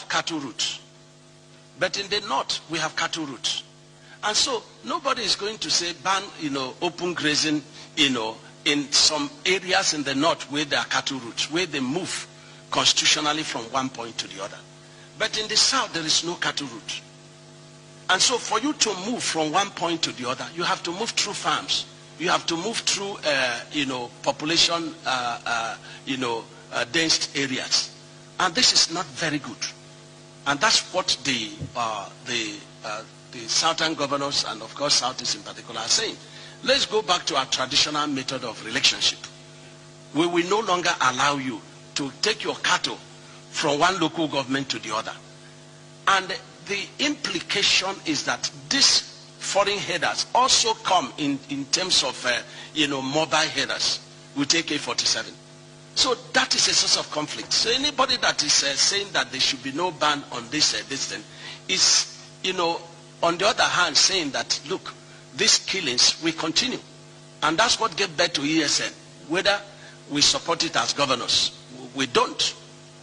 have cattle routes. But in the north, we have cattle routes. And so nobody is going to say ban, open grazing, in some areas in the north where there are cattle routes, where they move constitutionally from one point to the other. But in the south, there is no cattle route. And so for you to move from one point to the other, you have to move through farms. You have to move through, population, dense areas. And this is not very good. And that's what the southern governors and of course Southeast in particular are saying. Let's go back to our traditional method of relationship. We will no longer allow you to take your cattle from one local government to the other. And the implication is that these foreign headers also come in terms of, mobile headers. We take A47. So that is a source of conflict. So anybody that is saying that there should be no ban on this thing is, on the other hand, saying that, look, these killings will continue. And that's what gave birth to ESN. Whether we support it as governors, we don't.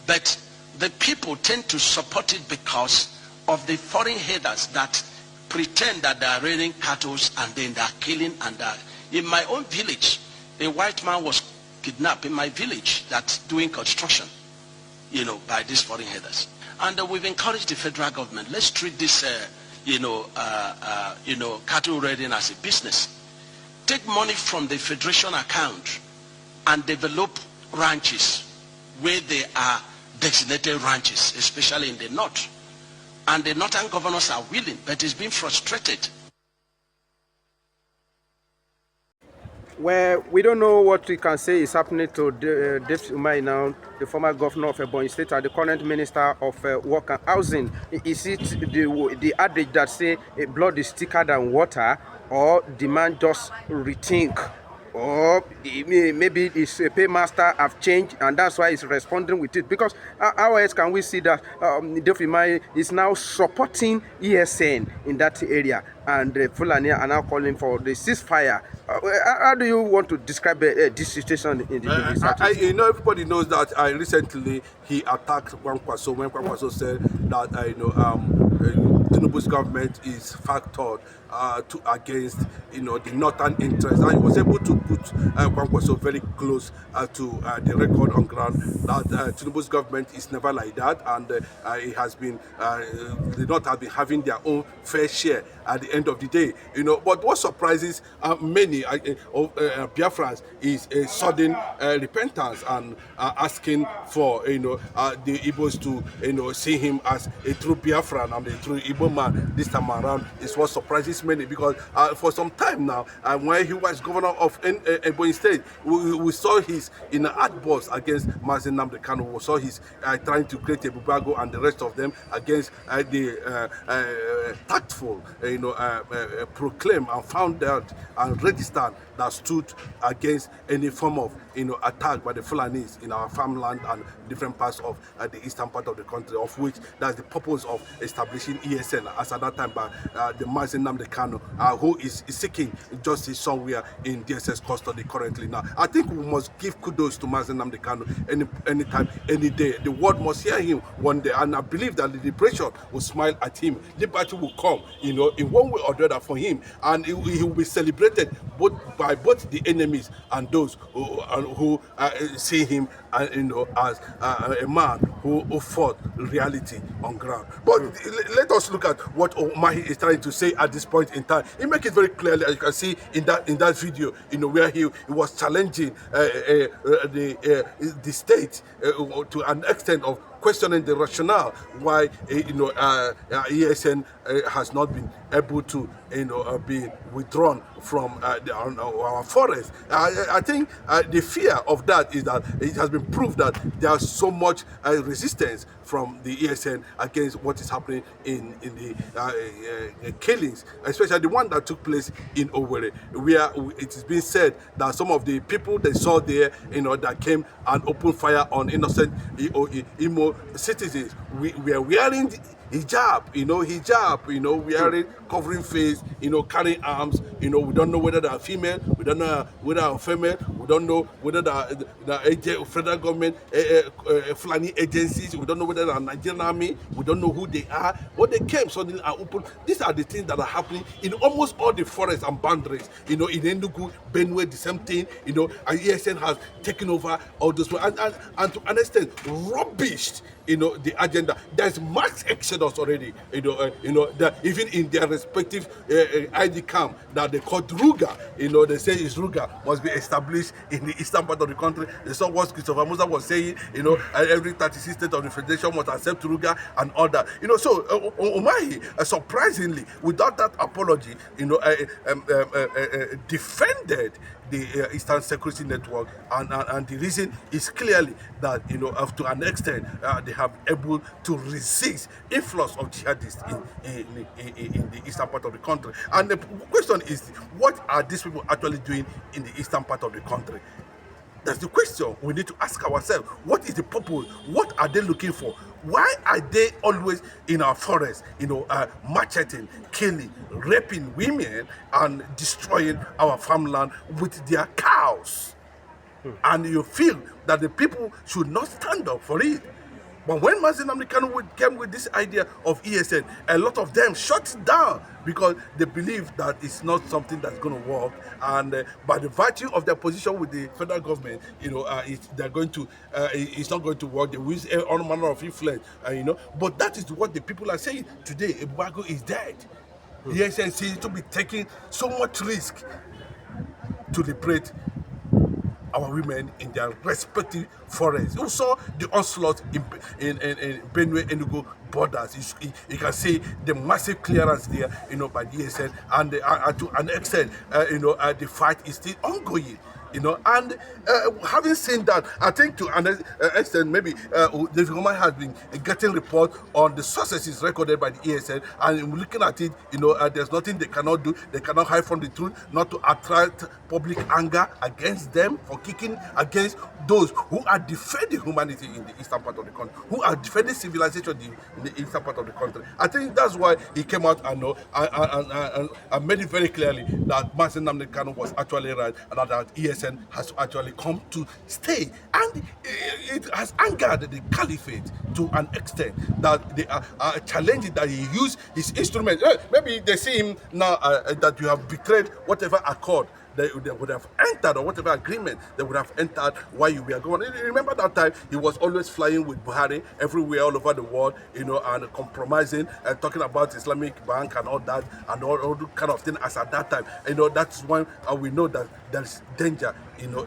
But the people tend to support it because of the foreign headers that pretend that they are rearing cattle and then they are killing. In my own village, a white man was kidnapped in my village that's doing construction, by these foreign headers. And we've encouraged the federal government, let's treat this, cattle raiding as a business. Take money from the federation account and develop ranches where they are designated ranches, especially in the north. And the northern governors are willing, but it's been frustrated. Well, we don't know what we can say is happening to Dave Umahi now, the former governor of Ebonyi State and the current minister of work and housing. Is it the adage that say blood is thicker than water, or the man just rethink? Or maybe his paymaster have changed and that's why he's responding with it? Because how else can we see that Dave Umahi is now supporting ESN in that area, and Fulani are now calling for the ceasefire? How do you want to describe this situation in the everybody knows that recently he attacked Kwankwaso when Kwankwaso said that Tinubu's government is factored against the northern interest, and he was able to put Kwankwaso very close to the record on ground that Tinubu's government is never like that, and it has been the north have been having their own fair share at the end of the day. But what surprises many Biafrans is a sudden repentance and asking for the Igbos to see him as a true Biafran and a true Igbo man this time around is what surprises many, because for some time now, when he was governor of Ebonyi State, we saw his outburst against Mazi Nnamdi Kanu. We saw his trying to create a bubago and the rest of them against the tactful proclaim and found out and registered that stood against any form of attack by the Fulanis in our farmland and different parts of the eastern part of the country, of which that's the purpose of establishing ESN as at that time by the Mazi Nnamdi Kanu, who is seeking justice somewhere in DSS custody currently. Now, I think we must give kudos to Mazi Nnamdi Kanu anytime, any day. The world must hear him one day, and I believe that the liberation will smile at him. Liberty will come, in one way or the other for him, and he will be celebrated by both the enemies and those who see him as a man who fought reality on ground. But let us look at what Umahi is trying to say at this point in time. He makes it very clearly, as you can see in that video, where he was challenging the state to an extent of questioning the rationale why ESN has not been able to be withdrawn from our forest. I think the fear of that is that it has been proved that there's so much resistance from the ESN against what is happening in the killings, especially the one that took place in Owerri, where it is being said that some of the people they saw there, that came and opened fire on innocent Imo citizens, we are wearing hijab, wearing, covering face, carrying arms, we don't know whether they are female, we don't know whether they are female, we don't know whether the federal government, Fulani agencies, we don't know whether they are Nigerian army, we don't know who they are, but they came suddenly and opened. These are the things that are happening in almost all the forests and boundaries, in Enugu, Benue, the same thing, and ESN has taken over all those, and to understand, rubbished, the agenda. There's mass exodus already, even in their respective ID camp that they call Ruga, they say is Ruga must be established in the eastern part of the country. They saw what Christopher Musa was saying, every 36 states of the federation must accept Ruga and all that. So Umahi, surprisingly, without that apology, defended the Eastern Security Network, and the reason is clearly that up to an extent they have able to resist influx of jihadists in the eastern part of the country. And the question is, what are these people actually doing in the eastern part of the country? That's the question we need to ask ourselves. What is the purpose? What are they looking for? Why are they always in our forests, macheting, killing, raping women, and destroying our farmland with their cows? And you feel that the people should not stand up for it. But when Mazi Nnamdi Kanu came with this idea of ESN, a lot of them shut it down because they believe that it's not something that's going to work. And by the virtue of their position with the federal government, they're going to, it's not going to work. They will use all manner of influence, But that is what the people are saying today. Ebuago is dead. The ESN seems to be taking so much risk to liberate our women in their respective forests. You saw the onslaught in Benue Enugu borders. You can see the massive clearance there, by the ESN, and to an extent, the fight is still ongoing. And having seen that, I think to an extent, maybe the government has been getting reports on the successes recorded by the ESN, and looking at it, there's nothing they cannot do. They cannot hide from the truth, not to attract public anger against them for kicking against those who are defending humanity in the eastern part of the country, who are defending civilization in the eastern part of the country. I think that's why he came out and made it very clearly that Mazi Nnamdi Kanu was actually right, and that ESN has actually come to stay, and it has angered the caliphate to an extent that they are challenging that he used his instrument. Maybe they see him now that you have betrayed whatever accord they would have entered, or whatever agreement they would have entered while you were going. Remember that time he was always flying with Buhari everywhere, all over the world, and compromising and talking about Islamic Bank and all that, and all kind of thing. As at that time, that's when we know that there is danger,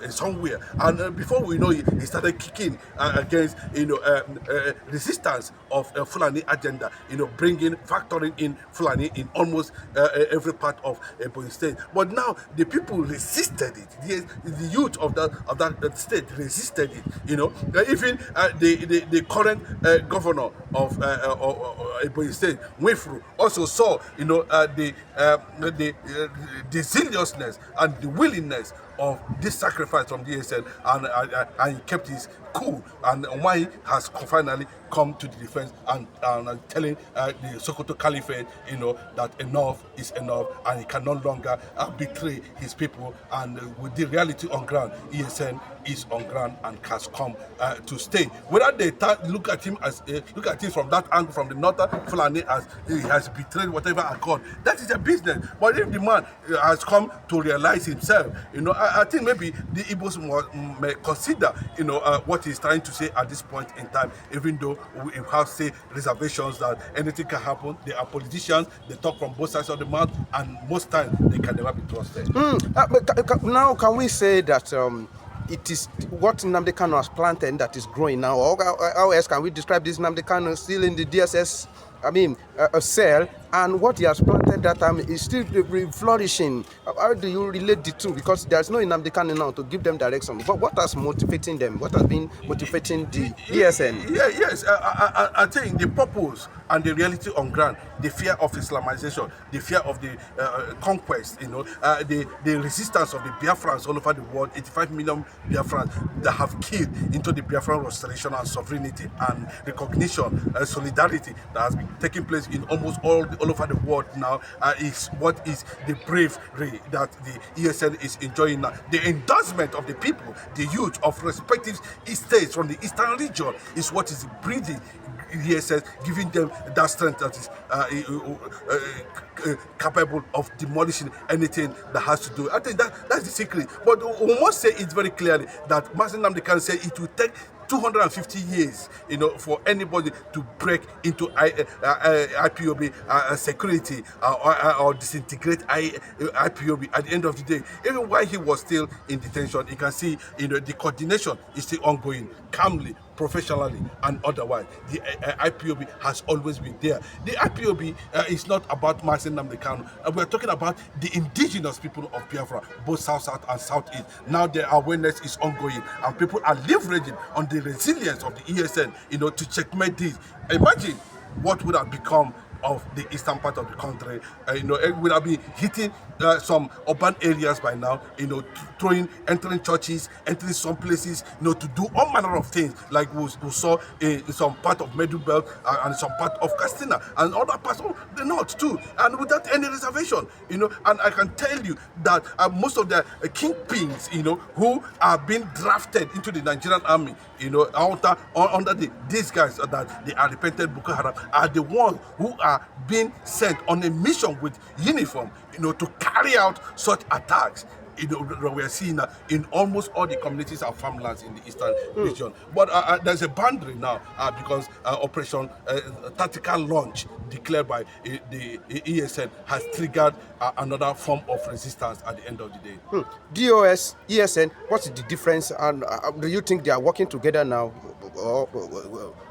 somewhere. And before we know it, he started kicking against, resistance of Fulani agenda, factoring in Fulani in almost every part of Ebonyi State. But now the people resisted it. The youth of that state resisted it. Even the current governor of Ebonyi State, Nwefuru, also saw the zealousness and the willingness of this sacrifice from the ESN, and he kept his cool. And Umahi has finally come to the defense and telling the Sokoto Caliphate, that enough is enough, and he can no longer betray his people. And with the reality on ground, ESN is on ground and has come to stay. Whether they look at him from that angle, from the northern Fulani, as he has betrayed whatever accord, that is a business. But if the man has come to realize himself, I think maybe the Igbos may consider, what he's trying to say at this point in time, even though we have, say, reservations that anything can happen. They are politicians, they talk from both sides of the mouth, and most times they can never be trusted. But now, can we say that it is what Nnamdi Kanu has planted that is growing now? Or how else can we describe this Nnamdi Kanu still in the DSS, a cell, and what he has planted that time is still flourishing? How do you relate the two? Because there's no Nnamdi Kanu now to give them direction. But what has motivating them? What has been motivating the ESN? Yes, I think the purpose and the reality on ground, the fear of Islamization, the fear of the conquest, the resistance of the Biafrans all over the world, 85 million Biafrans that have killed into the Biafran restoration and sovereignty and recognition and solidarity that has been taking place in almost all over the world now is what is the bravery that the ESN is enjoying now. The endorsement of the people, the youth of respective states from the eastern region is what is breathing ESN, giving them that strength that is capable of demolishing anything that has to do. I think that's the secret. But we must say it very clearly that Mazi Nnamdi Kanu said it will take 250 years, for anybody to break into IPOB security or disintegrate IPOB. At the end of the day, even while he was still in detention, you can see, the coordination is still ongoing, calmly, professionally, and otherwise. The IPOB has always been there. The IPOB is not about Mazi Nnamdi Kanu. We're talking about the indigenous people of Biafra, both South and Southeast. Now the awareness is ongoing, and people are leveraging on the resilience of the ESN, to checkmate this. Imagine what would have become of the eastern part of the country. It would have been hitting some urban areas by now, entering churches, entering some places, to do all manner of things, like we saw in some part of Middle Belt and some part of Castina and other parts of the north too, and without any reservation, and I can tell you that most of the kingpins, who are being drafted into the Nigerian army, under these guys that they are repentant Boko Haram, are the ones who are being sent on a mission with uniform, to carry out such attacks. We are seeing in almost all the communities and farmlands in the eastern region. But there's a boundary now because Operation Tactical Launch declared by the ESN has triggered another form of resistance at the end of the day. DOS, ESN, what's the difference? And do you think they are working together now?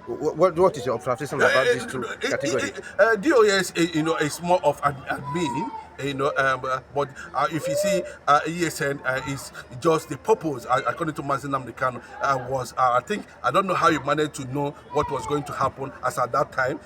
What is your observation about these two categories? DOS, is more of an admin. But if you see ESN is just the purpose, according to Mazi Nnamdi Kanu, was I don't know how you managed to know what was going to happen as at that time,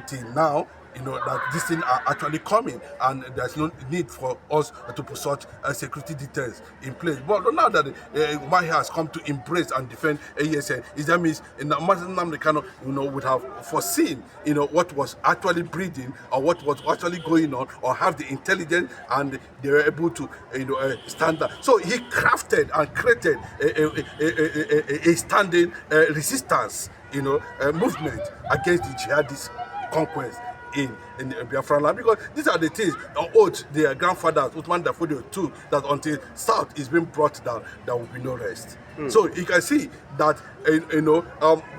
till now. That these things are actually coming, and there's no need for us to put such security details in place. But now that Umahi has come to embrace and defend ESN, that means Mazi Nnamdi Kanu, would have foreseen, what was actually breeding or what was actually going on, or have the intelligence, and they were able to, stand up. So he crafted and created a standing resistance, movement against the jihadist conquest in Biafra land, because these are the things on oath their grandfathers Uthman Dafodio too, that until South is being brought down, there will be no rest. So you can see that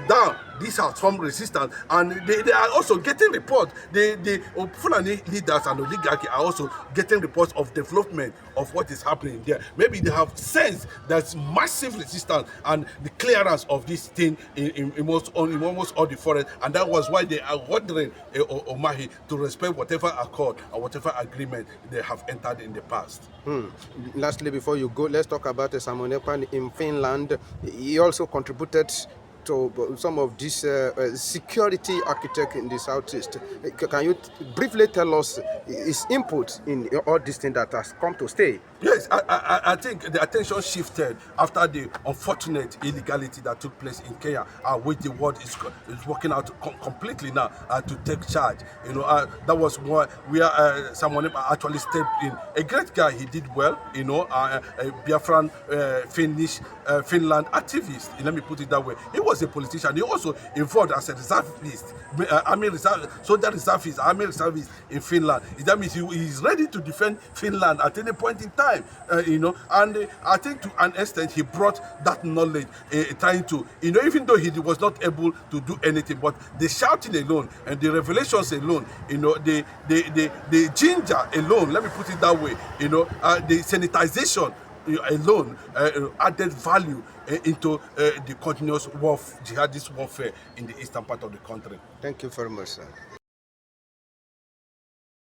down these are some resistance, and they are also getting reports. The Fulani leaders and oligarchy are also getting reports of development of what is happening there. Maybe they have sensed there's massive resistance and the clearance of this thing in almost all the forest, and that was why they are ordering Umahi to respect whatever accord or whatever agreement they have entered in the past. Lastly, before you go, let's talk about Samuel Ekpan in Finland. He also contributed to some of this security architect in the southeast. Can you briefly tell us his input in all these things that has come to stay? Yes, I think the attention shifted after the unfortunate illegality that took place in Kenya, which the world is working out completely now to take charge. That was where someone actually stepped in. A great guy, he did well. A Biafran Finland activist. Let me put it that way. He was a politician. He also involved as a reservist, soldier reservist, army reservist in Finland. That means he is ready to defend Finland at any point in time. And I think to an extent he brought that knowledge, trying to, even though he was not able to do anything, but the shouting alone and the revelations alone, the ginger alone, let me put it that way, the sanitization alone added value into the continuous jihadist warfare in the eastern part of the country. Thank you very much, sir.